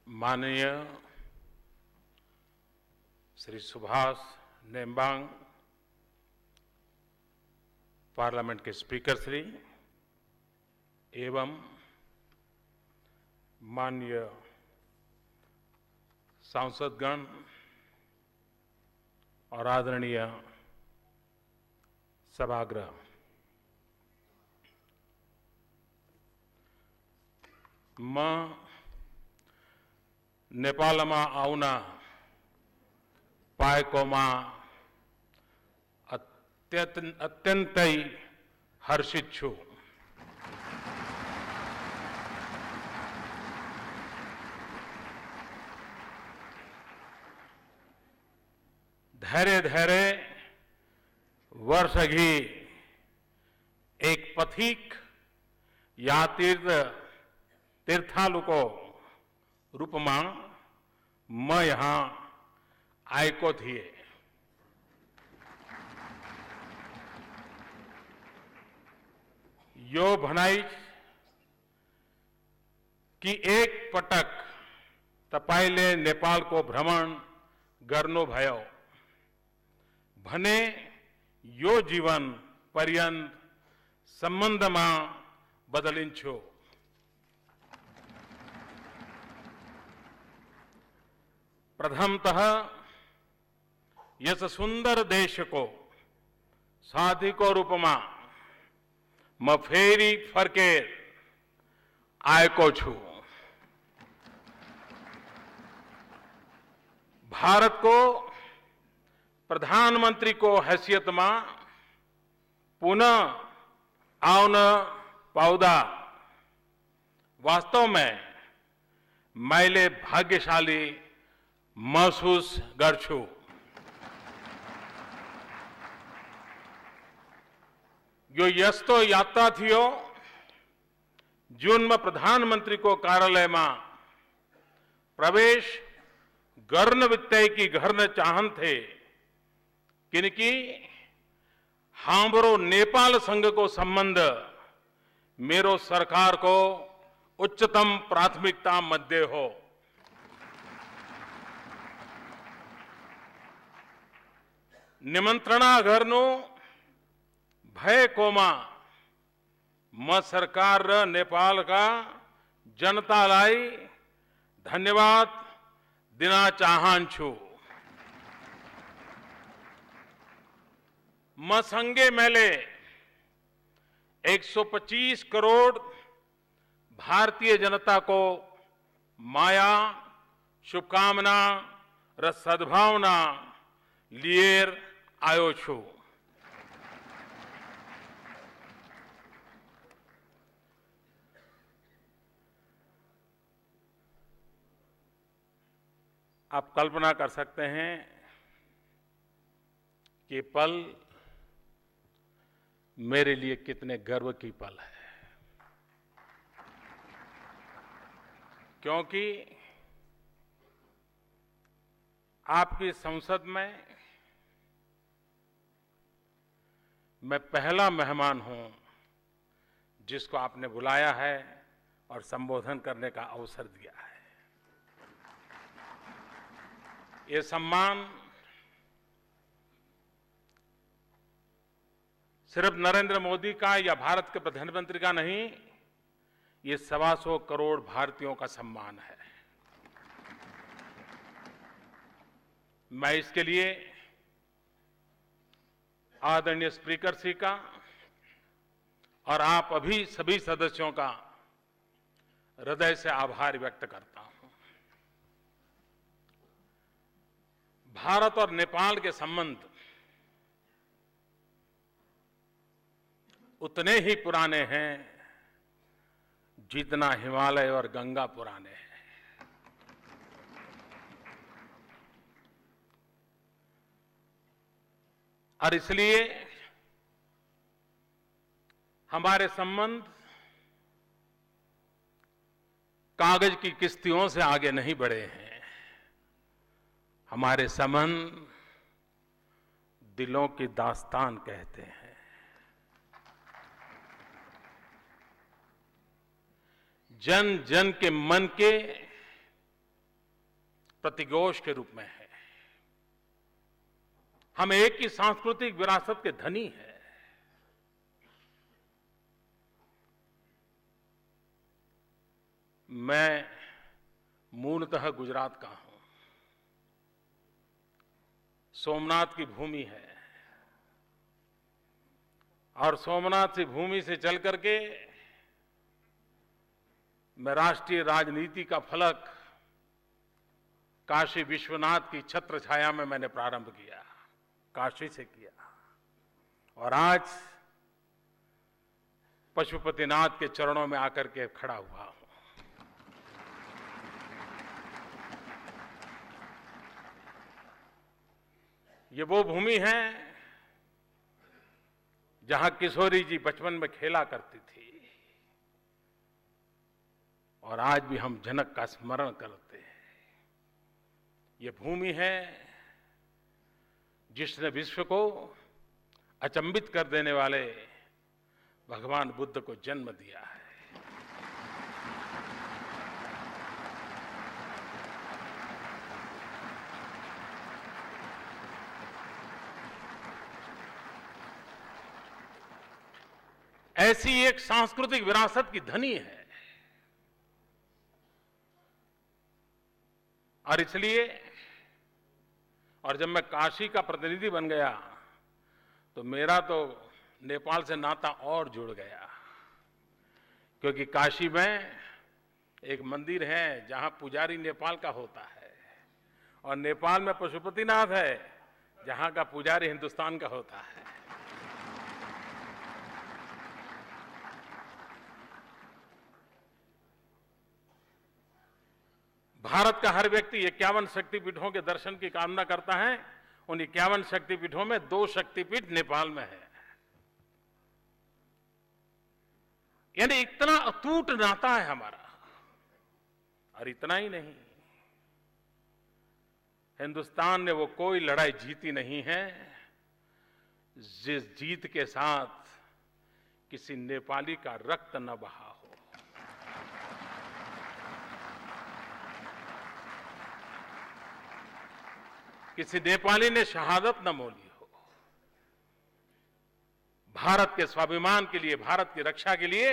माननीय श्री सुभाष नेम्बांग, पार्लियामेंट के स्पीकर श्री एवं माननीय सांसदगण और आदरणीय सभागृह, मैं नेपाल में आउना पाएको में अत्यंत हर्षित छू। धैर्य धैर्य वर्ष अघि एक पथिक या तीर्थालु को रूप में मैं यहाँ आएको थिए। यो भनाई कि एक पटक तपाईले नेपाल को भ्रमण गर्नु भयो भने यो जीवन पर्यन्त संबंध में बदलिन्छु। प्रथमतः यस सुंदर देश को साथी को रूप में म फेरी फर्केर आएको छु। भारत को प्रधानमंत्री को हैसियत में पुनः आउन पाउँदा वास्तव में मैले भाग्यशाली महसूस गर्छु। यो यस्तो यात्रा थियो जुन में प्रधानमंत्री को कार्यालय में प्रवेश गर्न बित्तिकै गर्न चाहन्थे, किनकि हाम्रो नेपाल सँगको सम्बन्ध मेरो सरकार को उच्चतम प्राथमिकता मध्ये हो। निमंत्रणा गर्नु भएकोमा म सरकार र नेपाल का जनतालाई धन्यवाद दिन चाहन्छु। म सँगै मैले 125 करोड़ भारतीय जनता को माया, शुभकामना र सद्भावना लिएर आयो छु। आप कल्पना कर सकते हैं कि पल मेरे लिए कितने गर्व की पल है, क्योंकि आपकी संसद में मैं पहला मेहमान हूं जिसको आपने बुलाया है और संबोधन करने का अवसर दिया है। ये सम्मान सिर्फ नरेंद्र मोदी का या भारत के प्रधानमंत्री का नहीं, ये 125 करोड़ भारतीयों का सम्मान है। मैं इसके लिए आदरणीय स्पीकर श्री का और आप अभी सभी सदस्यों का हृदय से आभार व्यक्त करता हूं। भारत और नेपाल के संबंध उतने ही पुराने हैं जितना हिमालय और गंगा पुराने हैं। और इसलिए हमारे संबंध कागज की किश्तियों से आगे नहीं बढ़े हैं। हमारे संबंध दिलों की दास्तान कहते हैं। जन जन के मन के प्रतिघोष के रूप में है। हम एक ही सांस्कृतिक विरासत के धनी हैं। मैं मूलतः गुजरात का हूं। सोमनाथ की भूमि है और सोमनाथ की भूमि से चल करके मैं राष्ट्रीय राजनीति का फलक काशी विश्वनाथ की छत्र छाया में मैंने प्रारंभ किया, काशी से किया, और आज पशुपतिनाथ के चरणों में आकर के खड़ा हुआ हूं। ये वो भूमि है जहां किशोरी जी बचपन में खेला करती थी और आज भी हम जनक का स्मरण करते हैं। ये भूमि है जिसने विश्व को अचंभित कर देने वाले भगवान बुद्ध को जन्म दिया है। ऐसी एक सांस्कृतिक विरासत की धनी है और इसलिए, और जब मैं काशी का प्रतिनिधि बन गया तो मेरा तो नेपाल से नाता और जुड़ गया, क्योंकि काशी में एक मंदिर है जहां पुजारी नेपाल का होता है और नेपाल में पशुपतिनाथ है जहां का पुजारी हिंदुस्तान का होता है। भारत का हर व्यक्ति 51 शक्तिपीठों के दर्शन की कामना करता है। उन 51 शक्तिपीठों में 2 शक्तिपीठ नेपाल में है। यानी इतना अटूट नाता है हमारा। और इतना ही नहीं, हिंदुस्तान ने वो कोई लड़ाई जीती नहीं है जिस जीत के साथ किसी नेपाली का रक्त न बहा हो। किसी नेपाली ने शहादत न मोली हो। भारत के स्वाभिमान के लिए, भारत की रक्षा के लिए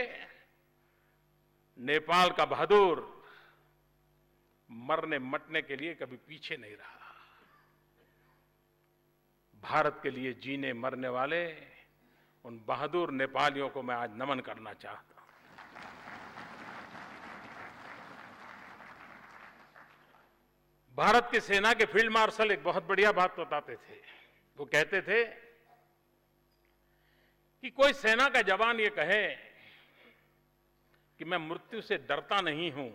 नेपाल का बहादुर मरने मटने के लिए कभी पीछे नहीं रहा। भारत के लिए जीने मरने वाले उन बहादुर नेपालियों को मैं आज नमन करना चाहता हूं। भारत की सेना के फील्ड मार्शल एक बहुत बढ़िया बात बताते थे। वो कहते थे कि कोई सेना का जवान ये कहे कि मैं मृत्यु से डरता नहीं हूं,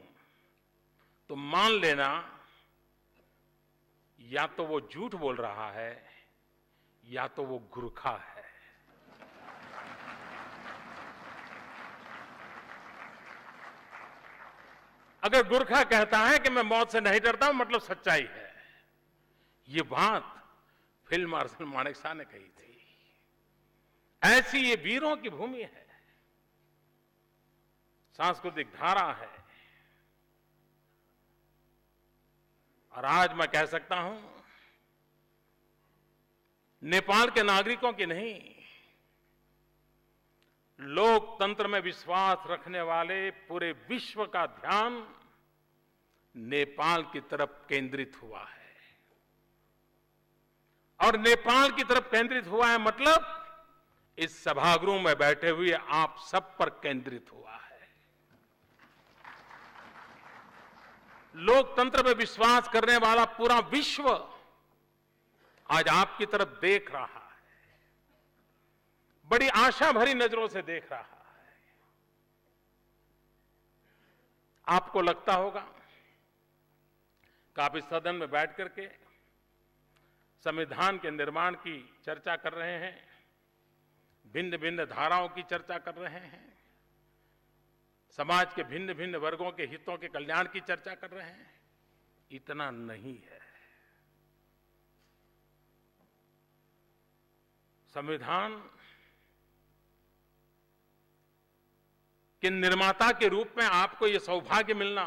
तो मान लेना या तो वो झूठ बोल रहा है या तो वो गुरखा है। अगर गुरखा कहता है कि मैं मौत से नहीं डरता हूं, मतलब सच्चाई है। ये बात फील्ड मार्शल मानेक शॉ ने कही थी। ऐसी ये वीरों की भूमि है, सांस्कृतिक धारा है। और आज मैं कह सकता हूं, नेपाल के नागरिकों की नहीं, लोकतंत्र में विश्वास रखने वाले पूरे विश्व का ध्यान नेपाल की तरफ केंद्रित हुआ है। और नेपाल की तरफ केंद्रित हुआ है मतलब इस सभागृह में बैठे हुए आप सब पर केंद्रित हुआ है। लोकतंत्र में विश्वास करने वाला पूरा विश्व आज आपकी तरफ देख रहा है, बड़ी आशा भरी नजरों से देख रहा है। आपको लगता होगा कि आप इस सदन में बैठ करके संविधान के निर्माण की चर्चा कर रहे हैं, भिन्न भिन्न धाराओं की चर्चा कर रहे हैं, समाज के भिन्न भिन्न वर्गों के हितों के कल्याण की चर्चा कर रहे हैं। इतना नहीं है। संविधान के निर्माता के रूप में आपको यह सौभाग्य मिलना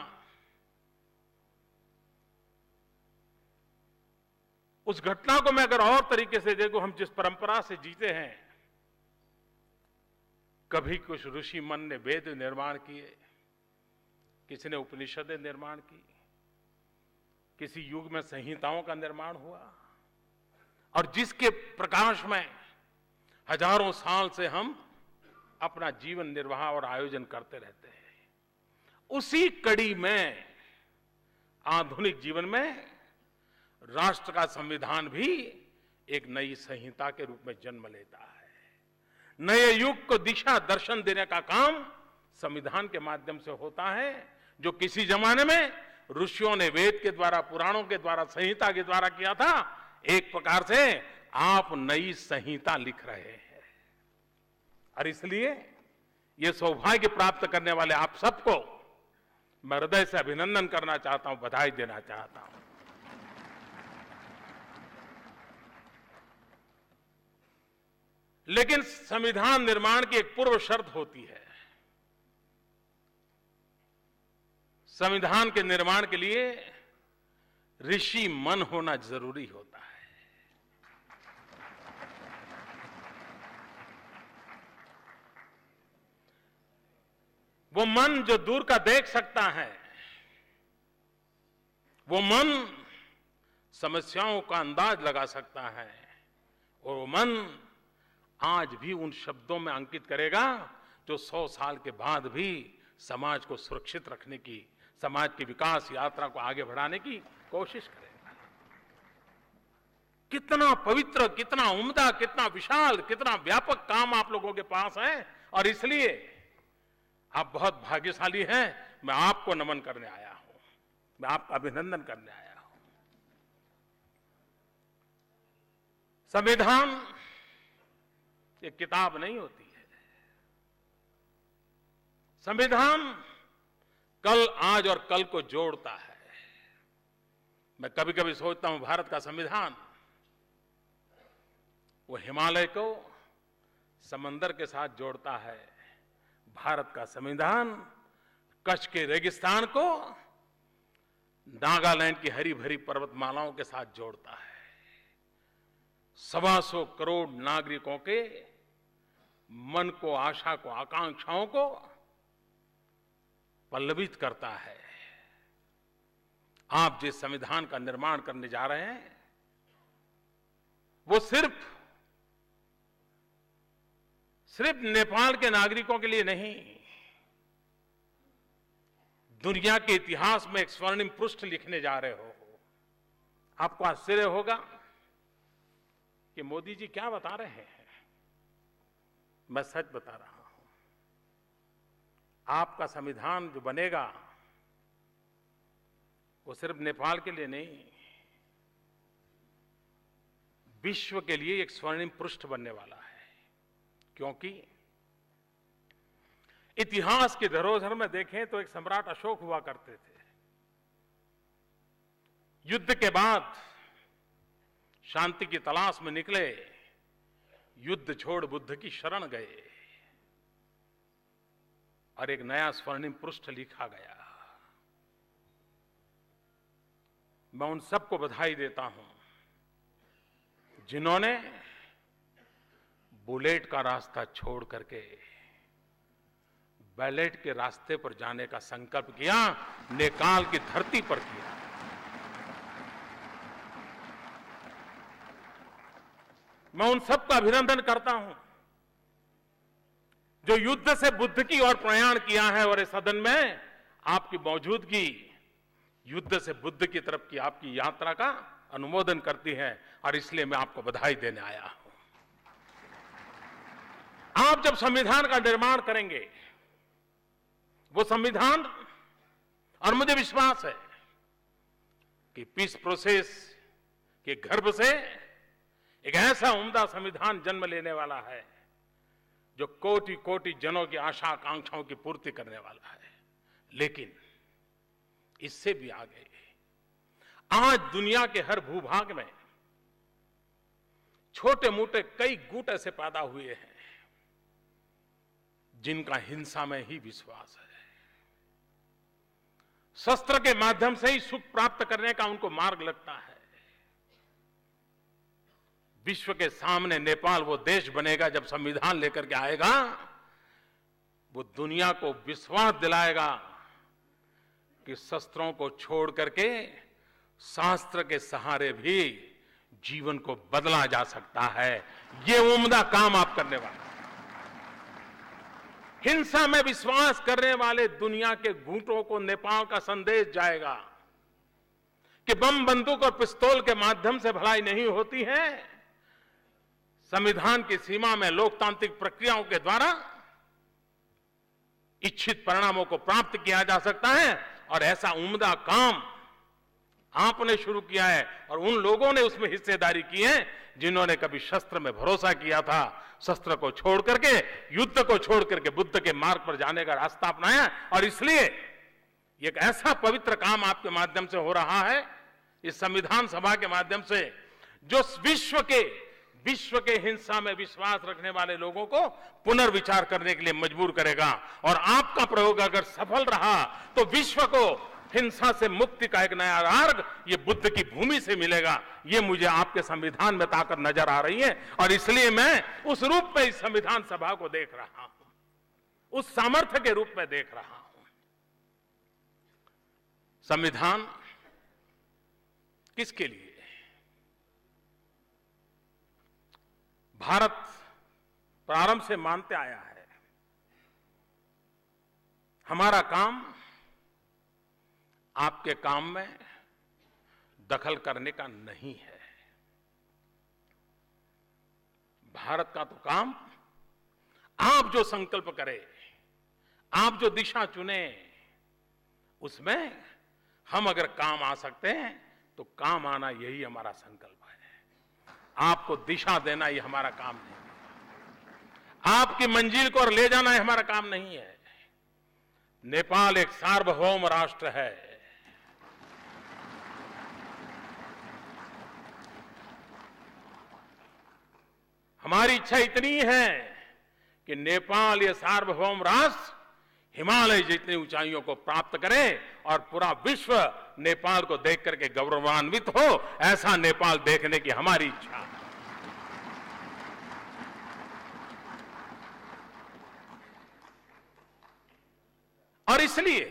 उस घटना को मैं अगर और तरीके से देखूं, हम जिस परंपरा से जीते हैं, कभी कुछ ऋषि मन ने वेद निर्माण किए, किसी ने उपनिषदें निर्माण की, किसी युग में संहिताओं का निर्माण हुआ, और जिसके प्रकाश में हजारों साल से हम अपना जीवन निर्वाह और आयोजन करते रहते हैं। उसी कड़ी में आधुनिक जीवन में राष्ट्र का संविधान भी एक नई संहिता के रूप में जन्म लेता है। नए युग को दिशा दर्शन देने का काम संविधान के माध्यम से होता है, जो किसी जमाने में ऋषियों ने वेद के द्वारा, पुराणों के द्वारा, संहिता के द्वारा किया था। एक प्रकार से आप नई संहिता लिख रहे हैं, और इसलिए ये सौभाग्य प्राप्त करने वाले आप सबको मैं हृदय से अभिनंदन करना चाहता हूं, बधाई देना चाहता हूं। लेकिन संविधान निर्माण की एक पूर्व शर्त होती है। संविधान के निर्माण के लिए ऋषि मन होना जरूरी होता है। वो मन जो दूर का देख सकता है, वो मन समस्याओं का अंदाज लगा सकता है, और वो मन आज भी उन शब्दों में अंकित करेगा जो 100 साल के बाद भी समाज को सुरक्षित रखने की, समाज की विकास यात्रा को आगे बढ़ाने की कोशिश करेगा। कितना पवित्र, कितना उम्दा, कितना विशाल, कितना व्यापक काम आप लोगों के पास है, और इसलिए आप बहुत भाग्यशाली हैं। मैं आपको नमन करने आया हूं, मैं आपका अभिनंदन करने आया हूं। संविधान एक किताब नहीं होती है। संविधान कल, आज और कल को जोड़ता है। मैं कभी कभी सोचता हूं, भारत का संविधान वो हिमालय को समंदर के साथ जोड़ता है, भारत का संविधान कच्छ के रेगिस्तान को नागालैंड की हरी भरी पर्वतमालाओं के साथ जोड़ता है। 125 करोड़ नागरिकों के मन को, आशा को, आकांक्षाओं को पल्लवित करता है। आप जिस संविधान का निर्माण करने जा रहे हैं, वो सिर्फ नेपाल के नागरिकों के लिए नहीं, दुनिया के इतिहास में एक स्वर्णिम पृष्ठ लिखने जा रहे हो। आपको आश्चर्य होगा कि मोदी जी क्या बता रहे हैं। मैं सच बता रहा हूं। आपका संविधान जो बनेगा वो सिर्फ नेपाल के लिए नहीं, विश्व के लिए एक स्वर्णिम पृष्ठ बनने वाला है। क्योंकि इतिहास की धरोहर में देखें तो एक सम्राट अशोक हुआ करते थे। युद्ध के बाद शांति की तलाश में निकले, युद्ध छोड़ बुद्ध की शरण गए, और एक नया स्वर्णिम पृष्ठ लिखा गया। मैं उन सबको बधाई देता हूं जिन्होंने बुलेट का रास्ता छोड़ करके बैलेट के रास्ते पर जाने का संकल्प किया, नेपाल की धरती पर किया। मैं उन सबका अभिनंदन करता हूं जो युद्ध से बुद्ध की ओर प्रयाण किया है, और इस सदन में आपकी मौजूदगी युद्ध से बुद्ध की तरफ की आपकी यात्रा का अनुमोदन करती है, और इसलिए मैं आपको बधाई देने आया हूं। आप जब संविधान का निर्माण करेंगे, वो संविधान, और मुझे विश्वास है कि पीस प्रोसेस के गर्भ से एक ऐसा उम्दा संविधान जन्म लेने वाला है जो कोटि कोटि जनों की आशा आकांक्षाओं की पूर्ति करने वाला है। लेकिन इससे भी आगे आज दुनिया के हर भूभाग में छोटे मोटे कई गुट ऐसे पैदा हुए हैं जिनका हिंसा में ही विश्वास है, शस्त्र के माध्यम से ही सुख प्राप्त करने का उनको मार्ग लगता है। विश्व के सामने नेपाल वो देश बनेगा जब संविधान लेकर के आएगा, वो दुनिया को विश्वास दिलाएगा कि शस्त्रों को छोड़ करके शास्त्र के सहारे भी जीवन को बदला जा सकता है। ये उम्दा काम आप करने वाले। हिंसा में विश्वास करने वाले दुनिया के घूंटों को नेपाल का संदेश जाएगा कि बम, बंदूक और पिस्तौल के माध्यम से भलाई नहीं होती है। संविधान की सीमा में लोकतांत्रिक प्रक्रियाओं के द्वारा इच्छित परिणामों को प्राप्त किया जा सकता है। और ऐसा उम्दा काम आपने शुरू किया है और उन लोगों ने उसमें हिस्सेदारी की है जिन्होंने कभी शस्त्र में भरोसा किया था, शस्त्र को छोड़ करके, युद्ध को छोड़ करके बुद्ध के मार्ग पर जाने का रास्ता अपनाया। और इसलिए एक ऐसा पवित्र काम आपके माध्यम से हो रहा है, इस संविधान सभा के माध्यम से, जो विश्व के हिंसा में विश्वास रखने वाले लोगों को पुनर्विचार करने के लिए मजबूर करेगा। और आपका प्रयोग अगर सफल रहा तो विश्व को हिंसा से मुक्ति का एक नया मार्ग ये बुद्ध की भूमि से मिलेगा। ये मुझे आपके संविधान में ताकत नजर आ रही है और इसलिए मैं उस रूप में इस संविधान सभा को देख रहा हूं, उस सामर्थ्य के रूप में देख रहा हूं। संविधान किसके लिए? भारत प्रारंभ से मानते आया है हमारा काम आपके काम में दखल करने का नहीं है। भारत का तो काम आप जो संकल्प करें, आप जो दिशा चुने, उसमें हम अगर काम आ सकते हैं तो काम आना यही हमारा संकल्प है। आपको दिशा देना ये हमारा काम नहीं है, आपकी मंजिल को और ले जाना ये हमारा काम नहीं है। नेपाल एक सार्वभौम राष्ट्र है। हमारी इच्छा इतनी है कि नेपाल ये सार्वभौम राष्ट्र हिमालय जितनी ऊंचाइयों को प्राप्त करे और पूरा विश्व नेपाल को देख करके गौरवान्वित हो, ऐसा नेपाल देखने की हमारी इच्छा है। और इसलिए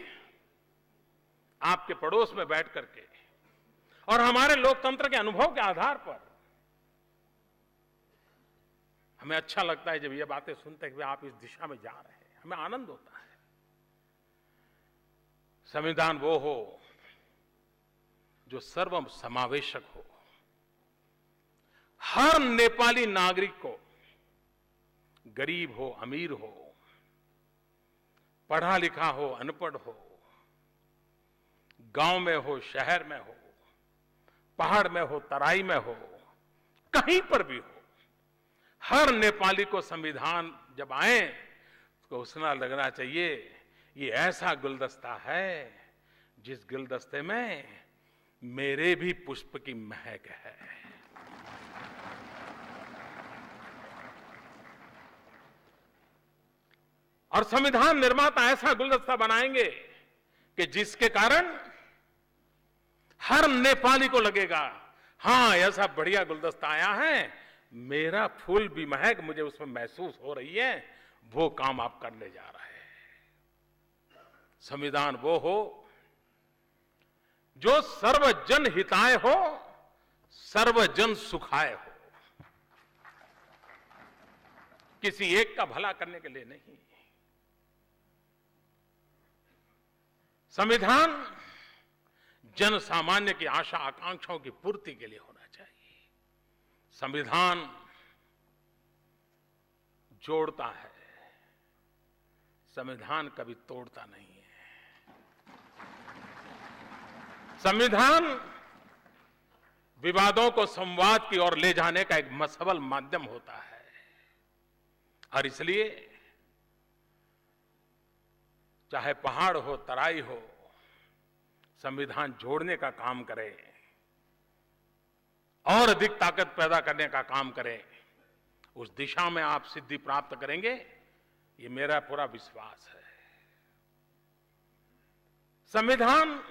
आपके पड़ोस में बैठ करके और हमारे लोकतंत्र के अनुभव के आधार पर हमें अच्छा लगता है जब ये बातें सुनते हैं कि आप इस दिशा में जा रहे हैं, हमें आनंद होता है। संविधान वो हो जो सर्व समावेशक हो, हर नेपाली नागरिक को, गरीब हो, अमीर हो, पढ़ा लिखा हो, अनपढ़ हो, गांव में हो, शहर में हो, पहाड़ में हो, तराई में हो, कहीं पर भी हो, हर नेपाली को संविधान जब आए तो उसना लगना चाहिए ये ऐसा गुलदस्ता है जिस गुलदस्ते में मेरे भी पुष्प की महक है। और संविधान निर्माता ऐसा गुलदस्ता बनाएंगे कि जिसके कारण हर नेपाली को लगेगा, हां ऐसा बढ़िया गुलदस्ता आया है, मेरा फूल भी महक मुझे उसमें महसूस हो रही है, वो काम आप करने जा रहे हैं। संविधान वो हो जो सर्वजन हिताय हो, सर्वजन सुखाय हो, किसी एक का भला करने के लिए नहीं। संविधान जन सामान्य की आशा आकांक्षाओं की पूर्ति के लिए होना चाहिए। संविधान जोड़ता है, संविधान कभी तोड़ता नहीं है। संविधान विवादों को संवाद की ओर ले जाने का एक सबल माध्यम होता है और इसलिए चाहे पहाड़ हो, तराई हो, संविधान जोड़ने का काम करे और अधिक ताकत पैदा करने का काम करें, उस दिशा में आप सिद्धि प्राप्त करेंगे, ये मेरा पूरा विश्वास है। संविधान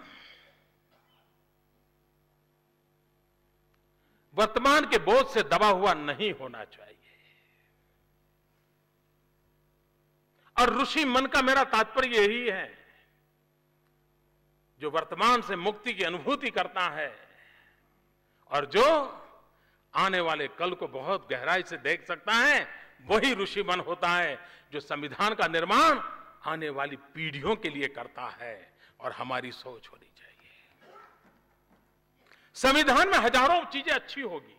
वर्तमान के बोझ से दबा हुआ नहीं होना चाहिए। और ऋषि मन का मेरा तात्पर्य यही है, जो वर्तमान से मुक्ति की अनुभूति करता है और जो आने वाले कल को बहुत गहराई से देख सकता है, वही ऋषि मन होता है, जो संविधान का निर्माण आने वाली पीढ़ियों के लिए करता है। और हमारी सोच होनी चाहिए, संविधान में हजारों चीजें अच्छी होगी,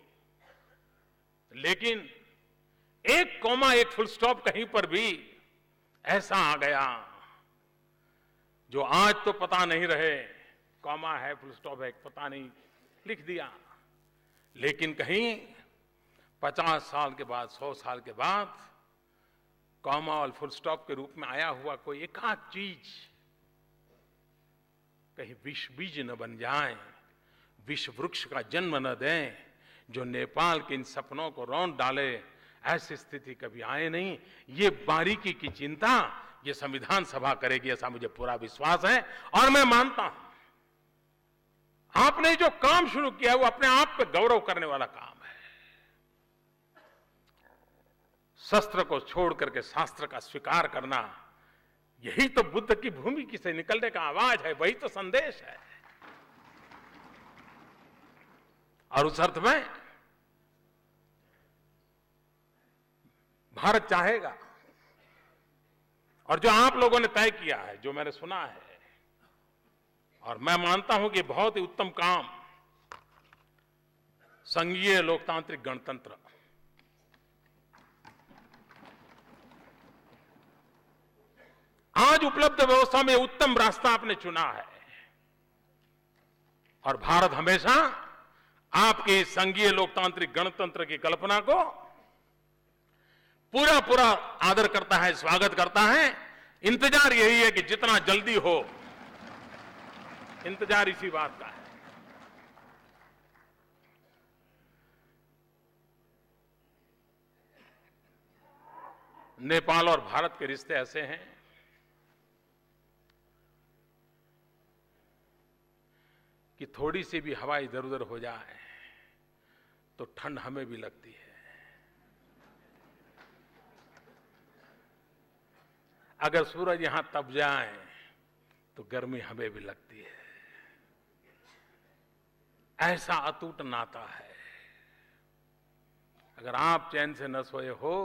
लेकिन एक कॉमा, एक फुल स्टॉप कहीं पर भी ऐसा आ गया जो आज तो पता नहीं रहे, कॉमा है, फुल स्टॉप है, पता नहीं, लिख दिया, लेकिन कहीं 50 साल के बाद, 100 साल के बाद कॉमा और फुल स्टॉप के रूप में आया हुआ कोई एकाध चीज कहीं विष बीज न बन जाए, विष वृक्ष का जन्म न दें, जो नेपाल के इन सपनों को रौंद डाले। ऐसी स्थिति कभी आए नहीं। ये बारीकी की चिंता ये संविधान सभा करेगी, ऐसा मुझे पूरा विश्वास है। और मैं मानता हूं आपने जो काम शुरू किया है वो अपने आप पे गौरव करने वाला काम है। शस्त्र को छोड़ करके शास्त्र का स्वीकार करना, यही तो बुद्ध की भूमि से निकलने का आवाज है, वही तो संदेश है। और उस अर्थ में भारत चाहेगा, और जो आप लोगों ने तय किया है, जो मैंने सुना है, और मैं मानता हूं कि बहुत ही उत्तम काम, संघीय लोकतांत्रिक गणतंत्र, आज उपलब्ध व्यवस्था में उत्तम रास्ता आपने चुना है। और भारत हमेशा आपके संघीय लोकतांत्रिक गणतंत्र की कल्पना को पूरा पूरा आदर करता है, स्वागत करता है। इंतजार यही है कि जितना जल्दी हो, इंतजार इसी बात का है। नेपाल और भारत के रिश्ते ऐसे हैं कि थोड़ी सी भी हवा इधर उधर हो जाए तो ठंड हमें भी लगती है। अगर सूरज यहां तप जाए तो गर्मी हमें भी लगती है। ऐसा अटूट नाता है। अगर आप चैन से न सोए हो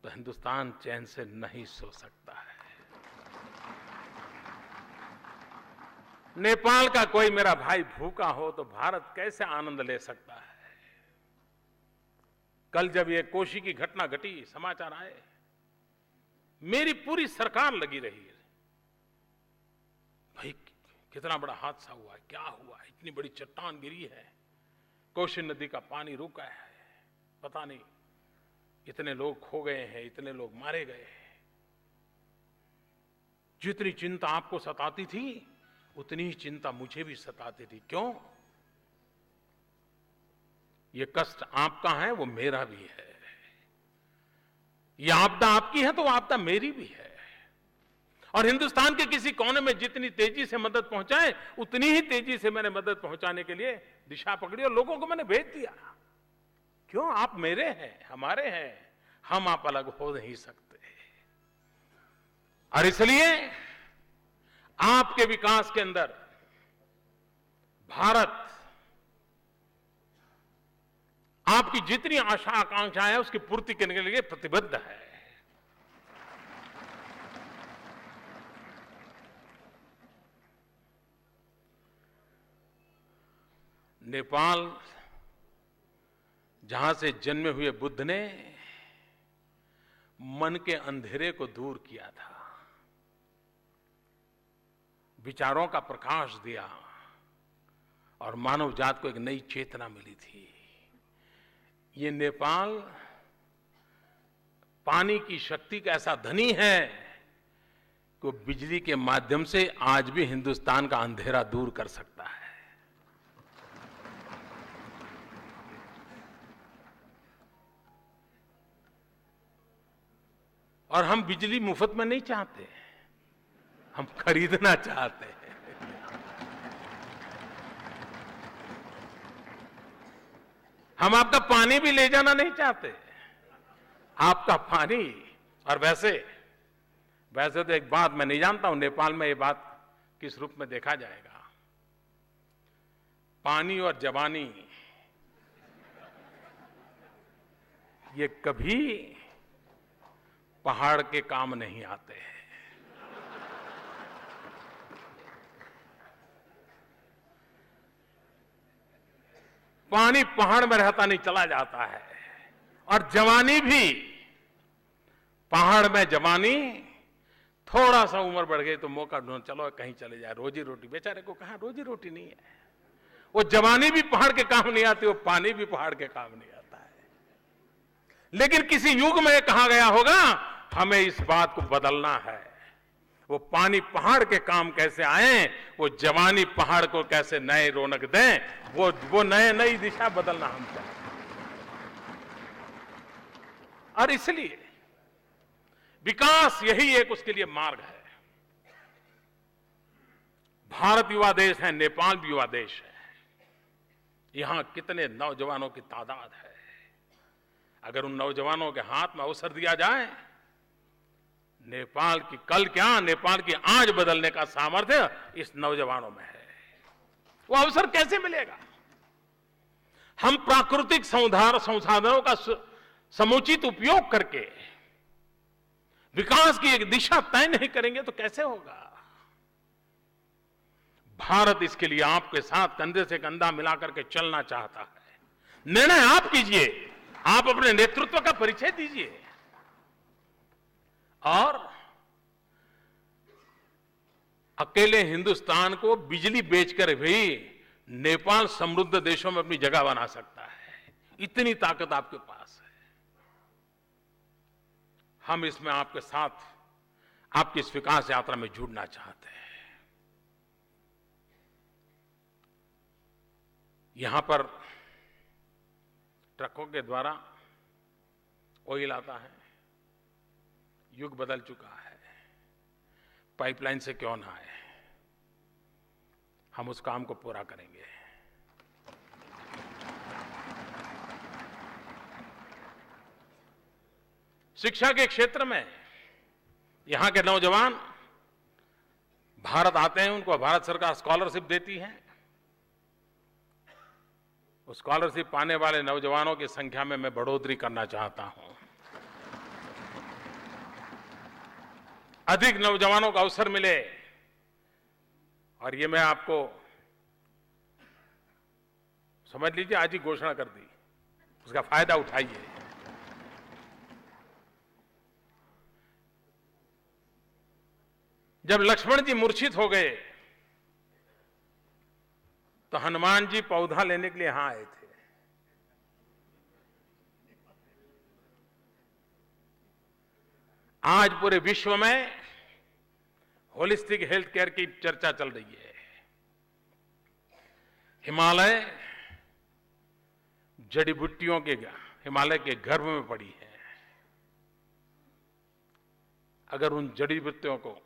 तो हिंदुस्तान चैन से नहीं सो सकता है। नेपाल का कोई मेरा भाई भूखा हो तो भारत कैसे आनंद ले सकता है। कल जब ये कोशी की घटना घटी, समाचार आए, मेरी पूरी सरकार लगी रही है, भाई कितना बड़ा हादसा हुआ है, क्या हुआ है, इतनी बड़ी चट्टान गिरी है, कोशी नदी का पानी रुका है, पता नहीं इतने लोग खो गए हैं, इतने लोग मारे गए हैं। जितनी चिंता आपको सताती थी उतनी ही चिंता मुझे भी सताती थी। क्यों? ये कष्ट आपका है, वो मेरा भी है। ये आपदा आपकी है तो वो आपदा मेरी भी है। और हिंदुस्तान के किसी कोने में जितनी तेजी से मदद पहुंचाए उतनी ही तेजी से मैंने मदद पहुंचाने के लिए दिशा पकड़ी और लोगों को मैंने भेज दिया। क्यों? आप मेरे हैं, हमारे हैं, हम आप अलग हो नहीं सकते। और इसलिए आपके विकास के अंदर भारत आपकी जितनी आशा आकांक्षाएं हैं उसकी पूर्ति करने के लिए प्रतिबद्ध है। नेपाल जहां से जन्मे हुए बुद्ध ने मन के अंधेरे को दूर किया था, विचारों का प्रकाश दिया और मानव जात को एक नई चेतना मिली थी। ये नेपाल पानी की शक्ति का ऐसा धनी है कि बिजली के माध्यम से आज भी हिंदुस्तान का अंधेरा दूर कर सकता है। और हम बिजली मुफ्त में नहीं चाहते, हम खरीदना चाहते हैं। हम आपका पानी भी ले जाना नहीं चाहते, आपका पानी। और वैसे तो एक बात मैं नहीं जानता हूं नेपाल में ये बात किस रूप में देखा जाएगा। पानी और जवानी ये कभी पहाड़ के काम नहीं आते हैं। पानी पहाड़ में रहता नहीं, चला जाता है। और जवानी भी, पहाड़ में जवानी, थोड़ा सा उम्र बढ़ गई तो मौका ढूंढ, चलो कहीं चले जाए, रोजी रोटी। बेचारे को कहां रोजी रोटी नहीं है। वो जवानी भी पहाड़ के काम नहीं आती, वो पानी भी पहाड़ के काम नहीं आता है। लेकिन किसी युग में कहा गया होगा हमें इस बात को बदलना है। वो पानी पहाड़ के काम कैसे आए, वो जवानी पहाड़ को कैसे नए रौनक दें, वो नई दिशा बदलना हम चाहते हैं। और इसलिए विकास यही एक उसके लिए मार्ग है। भारत युवा देश है, नेपाल भी युवा देश है। यहां कितने नौजवानों की तादाद है। अगर उन नौजवानों के हाथ में अवसर दिया जाए, नेपाल की कल क्या, नेपाल की आज बदलने का सामर्थ्य इस नौजवानों में है। वो अवसर कैसे मिलेगा? हम प्राकृतिक संसाधनों का समुचित उपयोग करके विकास की एक दिशा तय नहीं करेंगे तो कैसे होगा? भारत इसके लिए आपके साथ कंधे से कंधा मिलाकर के चलना चाहता है। निर्णय आप कीजिए, आप अपने नेतृत्व का परिचय दीजिए। और अकेले हिंदुस्तान को बिजली बेचकर भी नेपाल समृद्ध देशों में अपनी जगह बना सकता है। इतनी ताकत आपके पास है। हम इसमें आपके साथ आपकी इस विकास यात्रा में जुड़ना चाहते हैं। यहां पर ट्रकों के द्वारा ऑयल आता है। युग बदल चुका है, पाइपलाइन से क्यों ना आए। हम उस काम को पूरा करेंगे। शिक्षा के क्षेत्र में यहां के नौजवान भारत आते हैं, उनको भारत सरकार स्कॉलरशिप देती है। उस स्कॉलरशिप पाने वाले नौजवानों की संख्या में मैं बढ़ोतरी करना चाहता हूं। अधिक नौजवानों का अवसर मिले। और ये मैं आपको समझ लीजिए, आज ही घोषणा कर दी, उसका फायदा उठाइए। जब लक्ष्मण जी मूर्छित हो गए तो हनुमान जी पौधा लेने के लिए यहां आए थे। आज पूरे विश्व में होलिस्टिक हेल्थ केयर की चर्चा चल रही है। हिमालय जड़ी बूटियों के हिमालय के गर्भ में पड़ी है। अगर उन जड़ी बूटियों को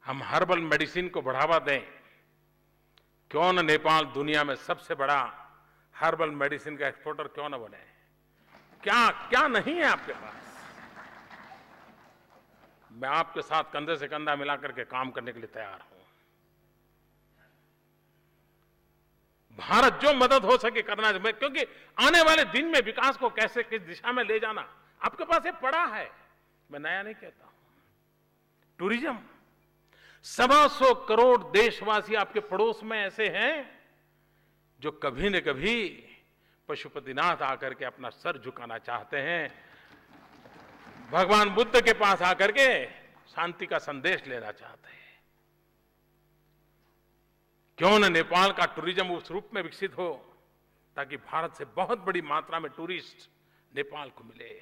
हम हर्बल मेडिसिन को बढ़ावा दें, क्यों न नेपाल दुनिया में सबसे बड़ा हर्बल मेडिसिन का एक्सपोर्टर क्यों न बने? क्या क्या नहीं है आपके पास? मैं आपके साथ कंधे से कंधा मिलाकर के काम करने के लिए तैयार हूं। भारत जो मदद हो सके करना है, क्योंकि आने वाले दिन में विकास को कैसे किस दिशा में ले जाना आपके पास ये पड़ा है। मैं नया नहीं कहता हूं। टूरिज्म, 125 करोड़ देशवासी आपके पड़ोस में ऐसे हैं जो कभी न कभी पशुपतिनाथ आकर के अपना सर झुकाना चाहते हैं, भगवान बुद्ध के पास आकर के शांति का संदेश लेना चाहते हैं। क्यों न नेपाल का टूरिज्म उस रूप में विकसित हो ताकि भारत से बहुत बड़ी मात्रा में टूरिस्ट नेपाल को मिले।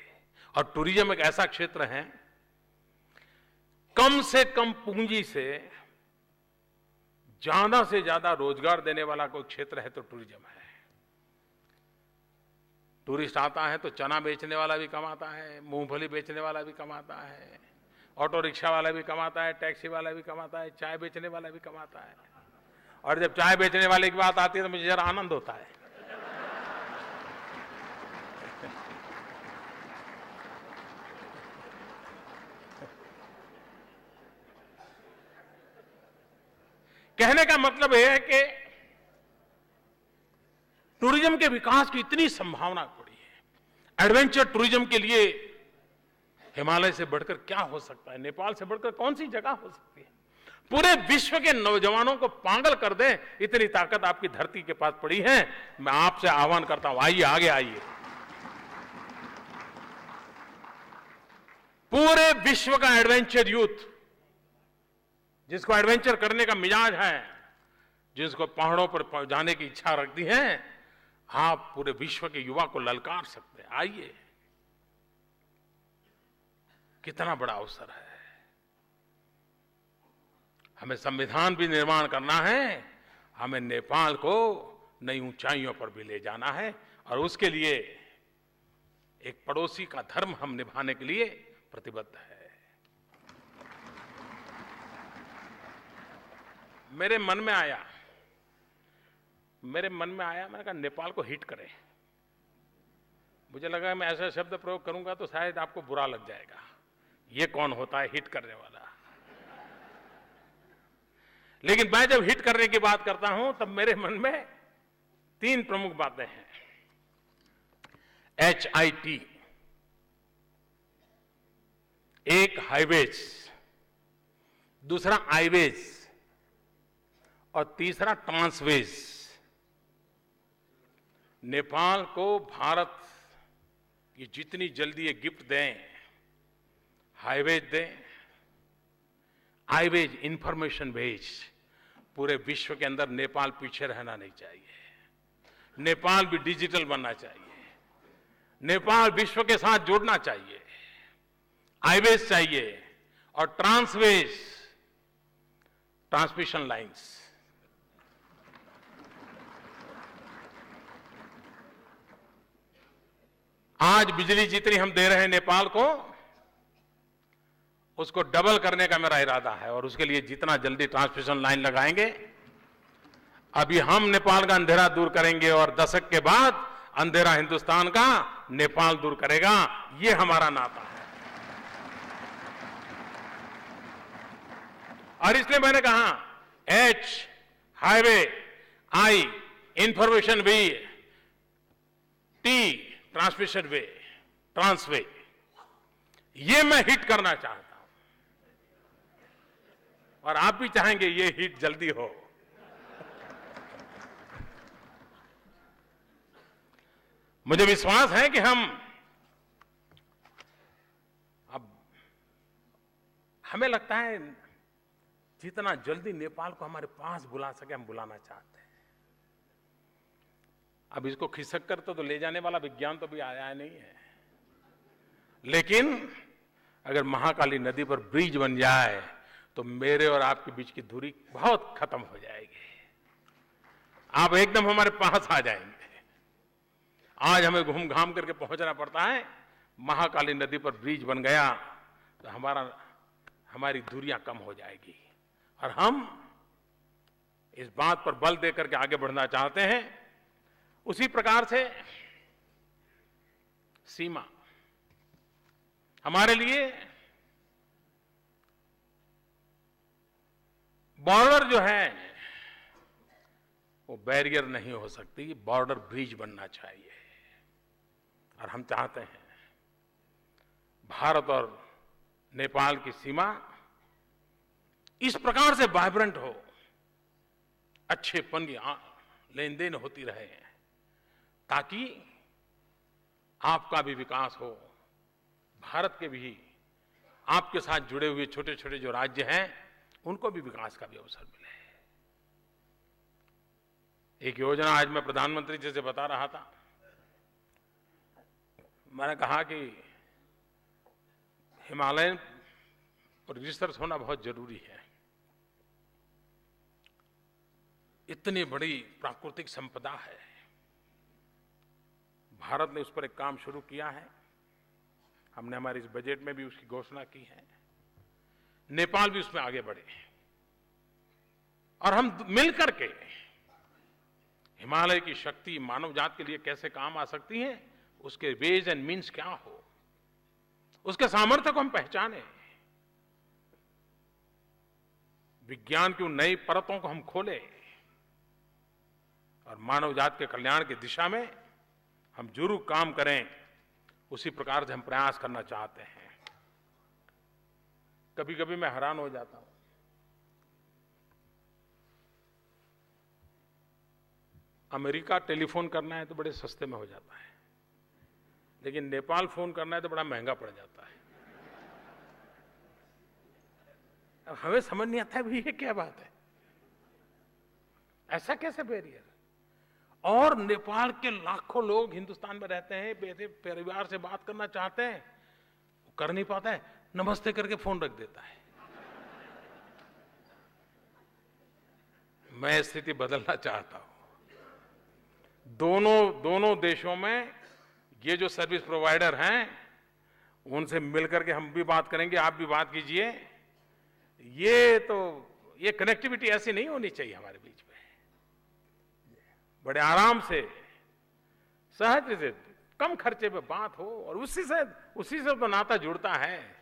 और टूरिज्म एक ऐसा क्षेत्र है, कम से कम पूंजी से ज्यादा रोजगार देने वाला कोई क्षेत्र है तो टूरिज्म है। टूरिस्ट आता है तो चना बेचने वाला भी कमाता है, मूंगफली बेचने वाला भी कमाता है, ऑटो रिक्शा वाला भी कमाता है, टैक्सी वाला भी कमाता है, चाय बेचने वाला भी कमाता है। और जब चाय बेचने वाले की बात आती है तो मुझे जरा आनंद होता है। कहने का मतलब यह है कि टूरिज्म के विकास की इतनी संभावना पड़ी है। एडवेंचर टूरिज्म के लिए हिमालय से बढ़कर क्या हो सकता है, नेपाल से बढ़कर कौन सी जगह हो सकती है। पूरे विश्व के नौजवानों को पागल कर दे इतनी ताकत आपकी धरती के पास पड़ी है। मैं आपसे आह्वान करता हूं, आइए, आगे आइए। पूरे विश्व का एडवेंचर यूथ, जिसको एडवेंचर करने का मिजाज है, जिसको पहाड़ों पर जाने की इच्छा रखती है, आप पूरे विश्व के युवा को ललकार सकते हैं। आइए, कितना बड़ा अवसर है। हमें संविधान भी निर्माण करना है, हमें नेपाल को नई ऊंचाइयों पर भी ले जाना है, और उसके लिए एक पड़ोसी का धर्म हम निभाने के लिए प्रतिबद्ध है। मेरे मन में आया, मैंने कहा नेपाल को हिट करें। मुझे लगा मैं ऐसा शब्द प्रयोग करूंगा तो शायद आपको बुरा लग जाएगा। ये कौन होता है हिट करने वाला? लेकिन मैं जब हिट करने की बात करता हूं तब मेरे मन में 3 प्रमुख बातें हैं। HIT, एक हाईवेज, दूसरा आईवेज और तीसरा ट्रांसवेज। नेपाल को भारत ये जितनी जल्दी ये गिफ्ट दें, हाईवेज दें, आईवेज, इंफॉर्मेशन वेज, पूरे विश्व के अंदर नेपाल पीछे रहना नहीं चाहिए। नेपाल भी डिजिटल बनना चाहिए, नेपाल विश्व के साथ जुड़ना चाहिए, हाईवेज चाहिए और ट्रांसवेज, ट्रांसमिशन लाइंस। आज बिजली जितनी हम दे रहे हैं नेपाल को, उसको डबल करने का मेरा इरादा है, और उसके लिए जितना जल्दी ट्रांसमिशन लाइन लगाएंगे। अभी हम नेपाल का अंधेरा दूर करेंगे और दशक के बाद अंधेरा हिंदुस्तान का नेपाल दूर करेगा। ये हमारा नाता है। और इसलिए मैंने कहा H highway, I information way, T transmission way, trans way, ये मैं हिट करना चाहता हूं और आप भी चाहेंगे ये हिट जल्दी हो। मुझे विश्वास है कि हमें लगता है जितना जल्दी नेपाल को हमारे पास बुला सके हम बुलाना चाहते हैं। अब इसको खिसक कर तो ले जाने वाला विज्ञान तो भी आया नहीं है, लेकिन अगर महाकाली नदी पर ब्रिज बन जाए तो मेरे और आपके बीच की दूरी बहुत खत्म हो जाएगी। आप एकदम हमारे पास आ जाएंगे। आज हमें घूम घाम करके पहुंचना पड़ता है, महाकाली नदी पर ब्रिज बन गया तो हमारी दूरियां कम हो जाएगी। और हम इस बात पर बल देकर के आगे बढ़ना चाहते हैं। उसी प्रकार से सीमा हमारे लिए, बॉर्डर जो है वो बैरियर नहीं हो सकती, बॉर्डर ब्रिज बनना चाहिए। और हम चाहते हैं भारत और नेपाल की सीमा इस प्रकार से वाइब्रेंट हो, अच्छेपन की लेन देन होती रहे, ताकि आपका भी विकास हो, भारत के भी आपके साथ जुड़े हुए छोटे छोटे जो राज्य हैं उनको भी विकास का भी अवसर मिले। एक योजना आज मैं प्रधानमंत्री जी से बता रहा था। मैंने कहा कि हिमालय पर रिसर्च होना बहुत जरूरी है। इतनी बड़ी प्राकृतिक संपदा है, भारत ने उस पर एक काम शुरू किया है। हमने हमारे इस बजट में भी उसकी घोषणा की है। नेपाल भी उसमें आगे बढ़े। और हम मिलकर के हिमालय की शक्ति मानव जात के लिए कैसे काम आ सकती है, उसके वेज एंड मीन्स क्या हो, उसके सामर्थ्य को हम पहचाने, विज्ञान की उन नई परतों को हम खोलें और मानव जात के कल्याण की दिशा में हम जरूर काम करें। उसी प्रकार से हम प्रयास करना चाहते हैं। कभी कभी मैं हैरान हो जाता हूं, अमेरिका टेलीफोन करना है तो बड़े सस्ते में हो जाता है, लेकिन नेपाल फोन करना है तो बड़ा महंगा पड़ जाता है। अब हमें समझ नहीं आता है भाई ये क्या बात है, ऐसा कैसे बैरियर। और नेपाल के लाखों लोग हिंदुस्तान में रहते हैं, बेटे परिवार से बात करना चाहते हैं, वो कर नहीं पाता है, नमस्ते करके फोन रख देता है। मैं स्थिति बदलना चाहता हूं। दोनों देशों में ये जो सर्विस प्रोवाइडर हैं, उनसे मिलकर के हम भी बात करेंगे, आप भी बात कीजिए। ये कनेक्टिविटी ऐसी नहीं होनी चाहिए हमारे बीच में। बड़े आराम से, सहज से, कम खर्चे पे बात हो, और उसी से तो नाता जुड़ता है।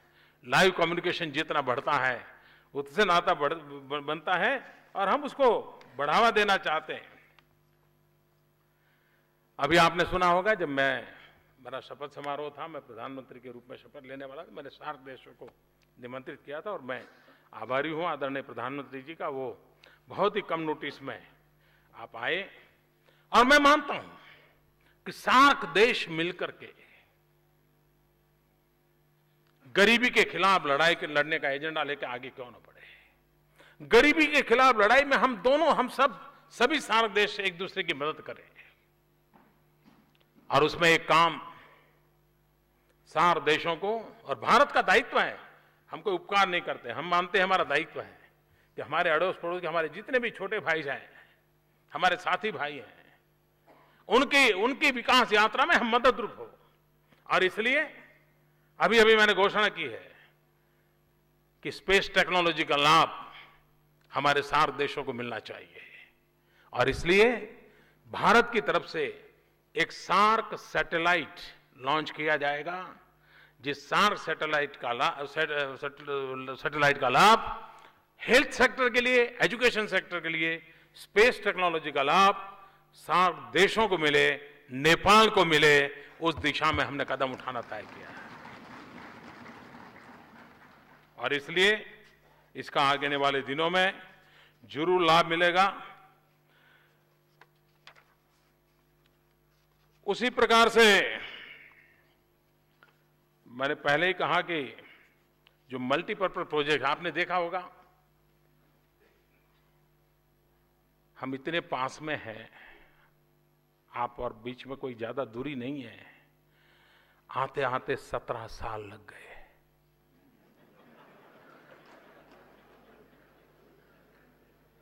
लाइव कम्युनिकेशन जितना बढ़ता है उससे नाता बनता है, और हम उसको बढ़ावा देना चाहते हैं। अभी आपने सुना होगा, जब मेरा शपथ समारोह था, मैं प्रधानमंत्री के रूप में शपथ लेने वाला था, मैंने सार्क देशों को निमंत्रित किया था, और मैं आभारी हूं आदरणीय प्रधानमंत्री जी का, वो बहुत ही कम नोटिस में आप आए। और मैं मानता हूं कि सार्क देश मिलकर के गरीबी के खिलाफ लड़ने का एजेंडा लेकर आगे क्यों न बढ़े। गरीबी के खिलाफ लड़ाई में हम सभी सार्क देश एक दूसरे की मदद करें, और उसमें एक काम सार्क देशों को, और भारत का दायित्व है, हम कोई उपकार नहीं करते, हम मानते हैं हमारा दायित्व है कि हमारे अड़ोस पड़ोस के हमारे जितने भी छोटे भाई हैं, हमारे साथी भाई हैं, उनकी विकास यात्रा में हम मददरूप हो। और इसलिए अभी मैंने घोषणा की है कि स्पेस टेक्नोलॉजी का लाभ हमारे सार्क देशों को मिलना चाहिए, और इसलिए भारत की तरफ से एक सार्क सैटेलाइट लॉन्च किया जाएगा, जिस सार्क सैटेलाइट का लाभ हेल्थ सेक्टर के लिए, एजुकेशन सेक्टर के लिए, स्पेस टेक्नोलॉजी का लाभ सार्क देशों को मिले, नेपाल को मिले, उस दिशा में हमने कदम उठाना तय किया है। और इसलिए इसका आगे वाले दिनों में जरूर लाभ मिलेगा। उसी प्रकार से मैंने पहले ही कहा कि जो मल्टीपर्पज प्रोजेक्ट आपने देखा होगा, हम इतने पास में हैं, आप और बीच में कोई ज्यादा दूरी नहीं है, आते आते 17 साल लग गए।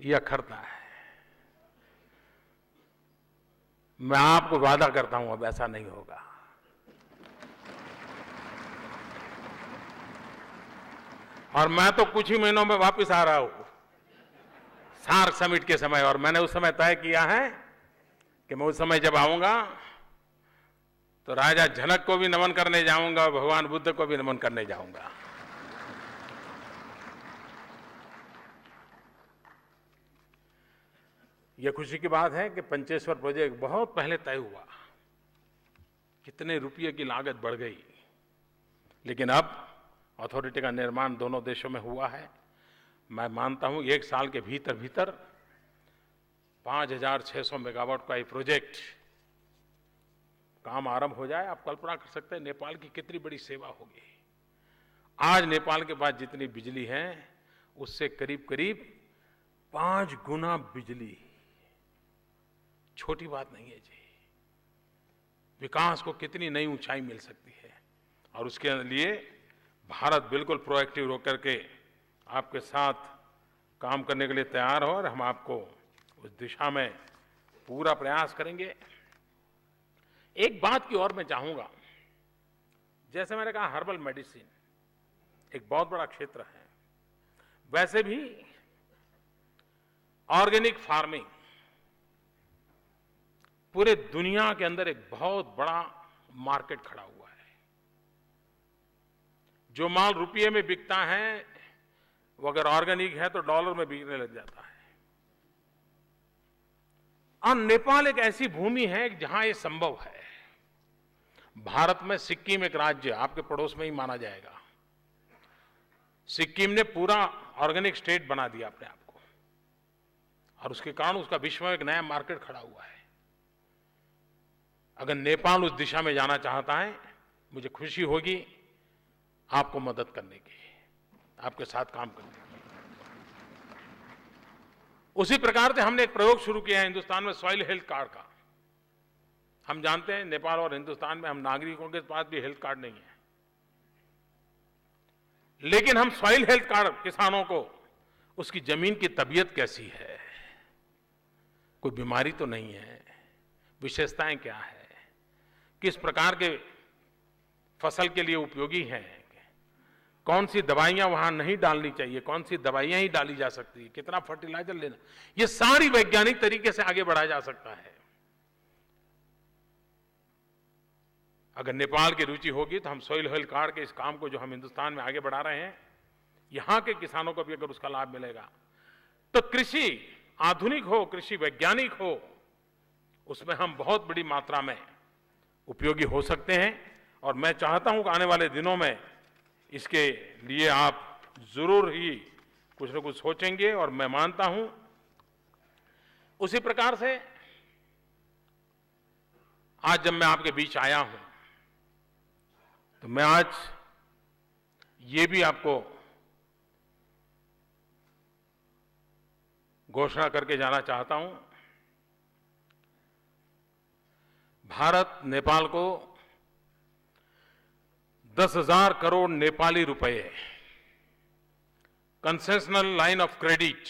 यह अखरता है। मैं आपको वादा करता हूं अब ऐसा नहीं होगा। और मैं तो कुछ ही महीनों में वापस आ रहा हूं सार्क समिट के समय, और मैंने उस समय तय किया है कि मैं उस समय जब आऊंगा तो राजा जनक को भी नमन करने जाऊंगा और भगवान बुद्ध को भी नमन करने जाऊंगा। यह खुशी की बात है कि पंचेश्वर प्रोजेक्ट बहुत पहले तय हुआ, कितने रुपये की लागत बढ़ गई, लेकिन अब अथॉरिटी का निर्माण दोनों देशों में हुआ है। मैं मानता हूं 1 साल के भीतर 5,600 मेगावाट का ये प्रोजेक्ट काम आरंभ हो जाए। आप कल्पना कर सकते हैं नेपाल की कितनी बड़ी सेवा होगी। आज नेपाल के पास जितनी बिजली है उससे करीब करीब 5 गुना बिजली। छोटी बात नहीं है जी। विकास को कितनी नई ऊंचाई मिल सकती है, और उसके लिए भारत बिल्कुल प्रोएक्टिव होकर के आपके साथ काम करने के लिए तैयार हो, और हम आपको उस दिशा में पूरा प्रयास करेंगे। एक बात की और मैं चाहूंगा, जैसे मैंने कहा हर्बल मेडिसिन एक बहुत बड़ा क्षेत्र है, वैसे भी ऑर्गेनिक फार्मिंग पूरे दुनिया के अंदर एक बहुत बड़ा मार्केट खड़ा हुआ है। जो माल रुपये में बिकता है वो अगर ऑर्गेनिक है तो डॉलर में बिकने लग जाता है। और नेपाल एक ऐसी भूमि है जहां ये संभव है। भारत में सिक्किम एक राज्य आपके पड़ोस में ही माना जाएगा। सिक्किम ने पूरा ऑर्गेनिक स्टेट बना दिया अपने आप को, और उसके कारण उसका विश्व में एक नया मार्केट खड़ा हुआ है। अगर नेपाल उस दिशा में जाना चाहता है, मुझे खुशी होगी आपको मदद करने की, आपके साथ काम करने की। उसी प्रकार से हमने एक प्रयोग शुरू किया है हिंदुस्तान में सॉइल हेल्थ कार्ड का। हम जानते हैं नेपाल और हिंदुस्तान में हम नागरिकों के पास भी हेल्थ कार्ड नहीं है, लेकिन हम सॉइल हेल्थ कार्ड किसानों को, उसकी जमीन की तबीयत कैसी है, कोई बीमारी तो नहीं है, विशेषताएं क्या है, किस प्रकार के फसल के लिए उपयोगी हैं, कौन सी दवाइयां वहां नहीं डालनी चाहिए, कौन सी दवाइयां ही डाली जा सकती है, कितना फर्टिलाइजर लेना, ये सारी वैज्ञानिक तरीके से आगे बढ़ाया जा सकता है। अगर नेपाल की रुचि होगी तो हम सॉइल हेल्थ कार्ड के इस काम को जो हम हिंदुस्तान में आगे बढ़ा रहे हैं, यहां के किसानों को भी अगर उसका लाभ मिलेगा तो कृषि आधुनिक हो, कृषि वैज्ञानिक हो, उसमें हम बहुत बड़ी मात्रा में उपयोगी हो सकते हैं। और मैं चाहता हूं कि आने वाले दिनों में इसके लिए आप जरूर ही कुछ न कुछ सोचेंगे, और मैं मानता हूं उसी प्रकार से आज जब मैं आपके बीच आया हूं तो मैं आज ये भी आपको घोषणा करके जाना चाहता हूं, भारत नेपाल को 10,000 करोड़ नेपाली रुपए कंसेशनल लाइन ऑफ क्रेडिट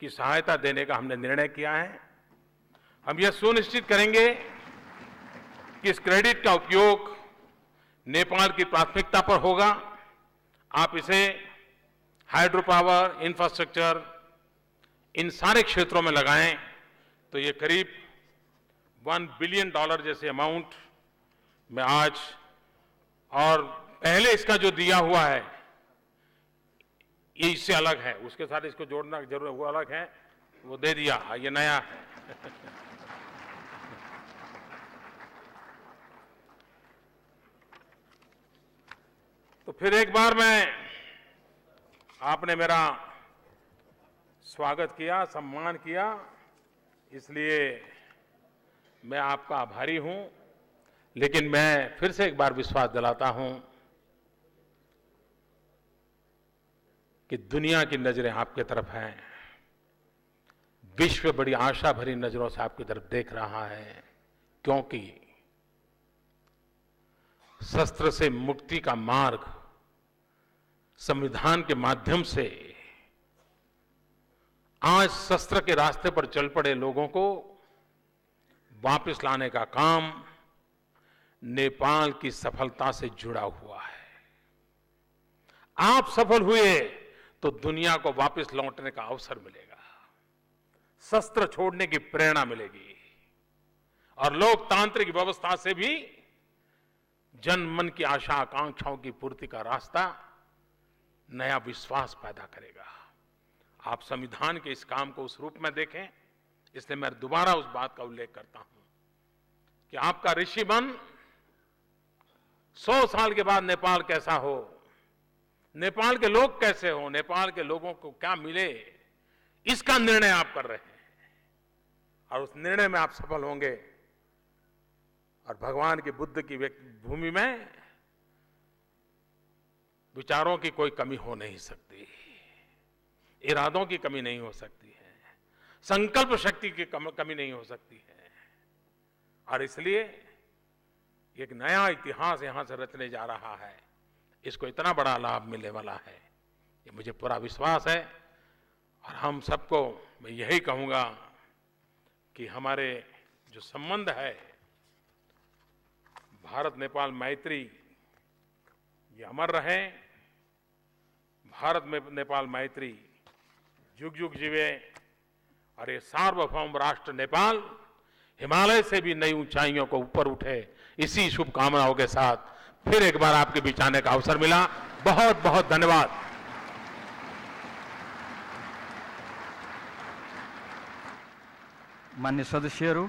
की सहायता देने का हमने निर्णय किया है। हम यह सुनिश्चित करेंगे कि इस क्रेडिट का उपयोग नेपाल की प्राथमिकता पर होगा। आप इसे हाइड्रो पावर, इंफ्रास्ट्रक्चर, इन सारे क्षेत्रों में लगाएं तो ये करीब $1 बिलियन जैसे अमाउंट में आज, और पहले इसका जो दिया हुआ है ये इससे अलग है, उसके साथ इसको जोड़ना जरूर, वो अलग है, वो दे दिया, ये नया है। तो फिर एक बार आपने मेरा स्वागत किया, सम्मान किया, इसलिए मैं आपका आभारी हूं। लेकिन मैं फिर से एक बार विश्वास दिलाता हूं कि दुनिया की नजरें आपकी तरफ हैं, विश्व बड़ी आशा भरी नजरों से आपकी तरफ देख रहा है, क्योंकि शस्त्र से मुक्ति का मार्ग संविधान के माध्यम से आज शस्त्र के रास्ते पर चल पड़े लोगों को वापस लाने का काम नेपाल की सफलता से जुड़ा हुआ है। आप सफल हुए तो दुनिया को वापस लौटने का अवसर मिलेगा, शस्त्र छोड़ने की प्रेरणा मिलेगी, और लोकतांत्रिक व्यवस्था से भी जन मन की आशा आकांक्षाओं की पूर्ति का रास्ता, नया विश्वास पैदा करेगा। आप संविधान के इस काम को उस रूप में देखें, इसलिए मैं दोबारा उस बात का उल्लेख करता हूं कि आपका ऋषि मन 100 साल के बाद नेपाल कैसा हो, नेपाल के लोग कैसे हो, नेपाल के लोगों को क्या मिले, इसका निर्णय आप कर रहे हैं, और उस निर्णय में आप सफल होंगे। और भगवान की बुद्ध की भूमि में विचारों की कोई कमी हो नहीं सकती, इरादों की कमी नहीं हो सकती है, संकल्प शक्ति की कमी नहीं हो सकती है। और इसलिए एक नया इतिहास यहां से रचने जा रहा है, इसको इतना बड़ा लाभ मिलने वाला है, ये मुझे पूरा विश्वास है। और हम सबको मैं यही कहूंगा कि हमारे जो संबंध है, भारत नेपाल मैत्री, ये अमर रहे। भारत में नेपाल मैत्री जुग जुग जीवे, और और ये सार्वभौम राष्ट्र नेपाल हिमालय से भी नई ऊंचाइयों को ऊपर उठे, इसी शुभकामनाओं के साथ फिर एक बार आपके बीच आने का अवसर मिला। बहुत बहुत धन्यवाद। मान्य सदस्यहरू,